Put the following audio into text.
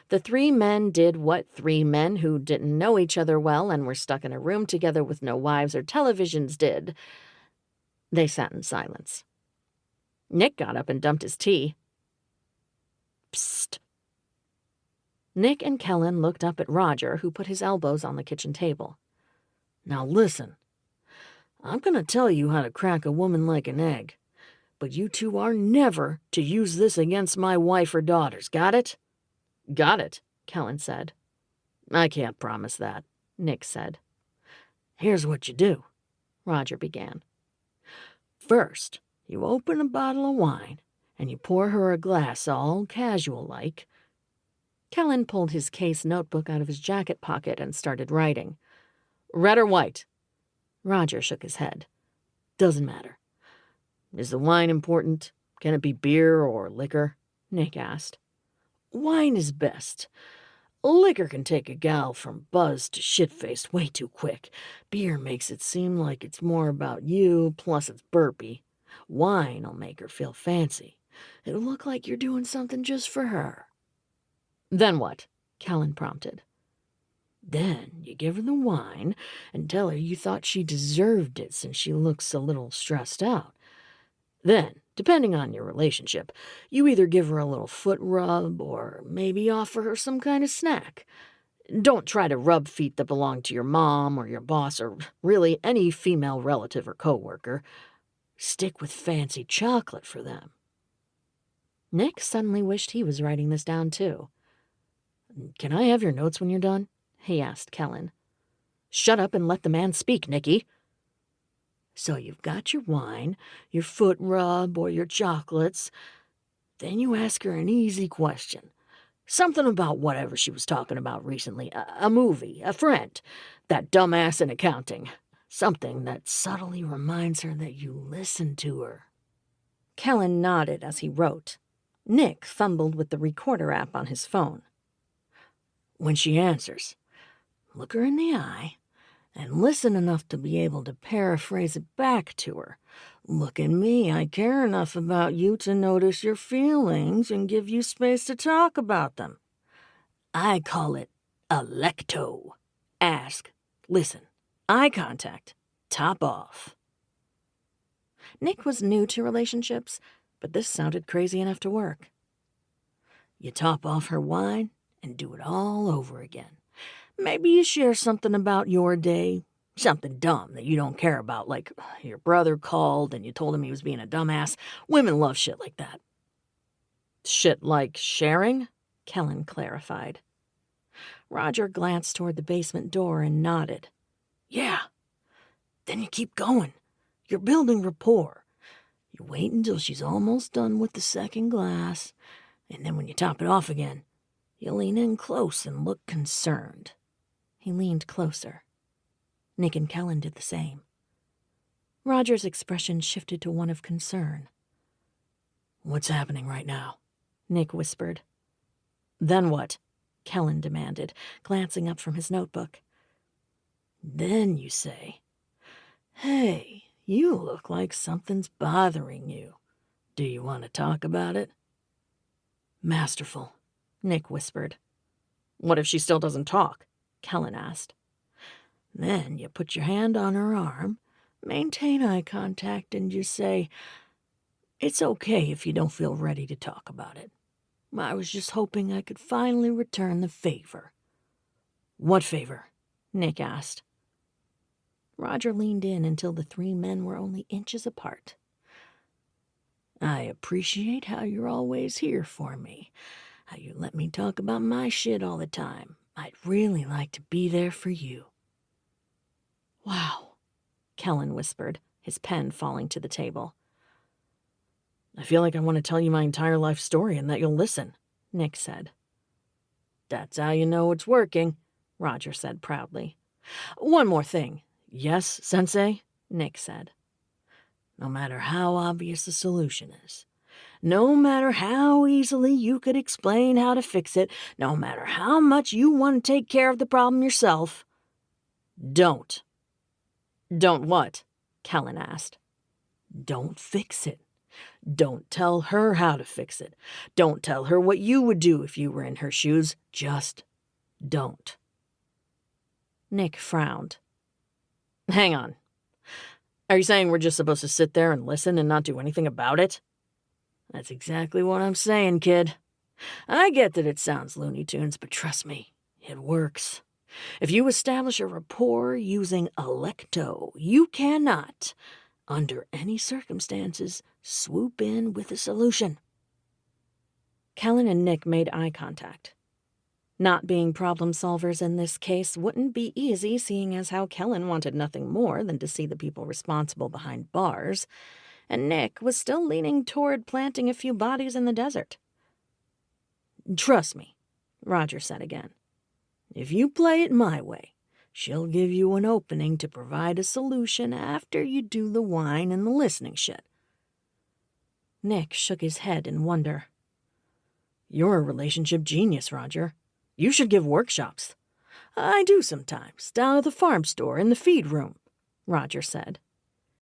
The three men did what three men who didn't know each other well and were stuck in a room together with no wives or televisions did. They sat in silence. Nick got up and dumped his tea. Psst. Nick and Kellen looked up at Roger, who put his elbows on the kitchen table. Now listen. I'm going to tell you how to crack a woman like an egg, but you two are never to use this against my wife or daughters, got it? Got it, Kellen said. I can't promise that, Nick said. Here's what you do, Roger began. First, you open a bottle of wine, and you pour her a glass all casual-like. Kellen pulled his case notebook out of his jacket pocket and started writing. Red or white? Roger shook his head. Doesn't matter. Is the wine important? Can it be beer or liquor? Nick asked. Wine is best. Liquor can take a gal from buzzed to shit-faced way too quick. Beer makes it seem like it's more about you, plus it's burpy. Wine'll make her feel fancy. It'll look like you're doing something just for her. Then what? Kellen prompted. Then you give her the wine and tell her you thought she deserved it since she looks a little stressed out. Then, depending on your relationship, you either give her a little foot rub or maybe offer her some kind of snack. Don't try to rub feet that belong to your mom or your boss or really any female relative or coworker. Stick with fancy chocolate for them. Nick suddenly wished he was writing this down too. Can I have your notes when you're done? He asked Kellen. Shut up and let the man speak, Nicky. So you've got your wine, your foot rub, or your chocolates. Then you ask her an easy question. Something about whatever she was talking about recently. A movie, a friend, that dumbass in accounting. Something that subtly reminds her that you listened to her. Kellen nodded as he wrote. Nick fumbled with the recorder app on his phone. When she answers, look her in the eye and listen enough to be able to paraphrase it back to her. Look at me, I care enough about you to notice your feelings and give you space to talk about them. I call it ALECTO. Ask, listen, eye contact, top off. Nick was new to relationships, but this sounded crazy enough to work. You top off her wine and do it all over again. Maybe you share something about your day, something dumb that you don't care about, like your brother called and you told him he was being a dumbass. Women love shit like that. Shit like sharing? Kellen clarified. Roger glanced toward the basement door and nodded. Yeah. Then you keep going. You're building rapport. You wait until she's almost done with the second glass, and then when you top it off again, you lean in close and look concerned. He leaned closer. Nick and Kellen did the same. Roger's expression shifted to one of concern. What's happening right now? Nick whispered. Then what? Kellen demanded, glancing up from his notebook. Then you say, hey, you look like something's bothering you. Do you want to talk about it? Masterful, Nick whispered. What if she still doesn't talk? Kellen asked. Then you put your hand on her arm, maintain eye contact, and you say, it's okay if you don't feel ready to talk about it. I was just hoping I could finally return the favor. What favor? Nick asked. Roger leaned in until the three men were only inches apart. I appreciate how you're always here for me, how you let me talk about my shit all the time. I'd really like to be there for you. Wow, Kellen whispered, his pen falling to the table. I feel like I want to tell you my entire life story and that you'll listen, Nick said. That's how you know it's working, Roger said proudly. One more thing. Yes, Sensei? Nick said. No matter how obvious the solution is, no matter how easily you could explain how to fix it, no matter how much you want to take care of the problem yourself, don't. Don't what? Kellen asked. Don't fix it. Don't tell her how to fix it. Don't tell her what you would do if you were in her shoes. Just don't." Nick frowned. "Hang on. Are you saying we're just supposed to sit there and listen and not do anything about it?" "That's exactly what I'm saying, kid. I get that it sounds Looney Tunes, but trust me, it works. If you establish a rapport using ALECTO, you cannot, under any circumstances, swoop in with a solution." Kellen and Nick made eye contact. Not being problem solvers in this case wouldn't be easy, seeing as how Kellen wanted nothing more than to see the people responsible behind bars, and Nick was still leaning toward planting a few bodies in the desert. "Trust me," Roger said again. "If you play it my way, she'll give you an opening to provide a solution after you do the whine and the listening shit." Nick shook his head in wonder. "You're a relationship genius, Roger. You should give workshops." "I do sometimes, down at the farm store in the feed room," Roger said.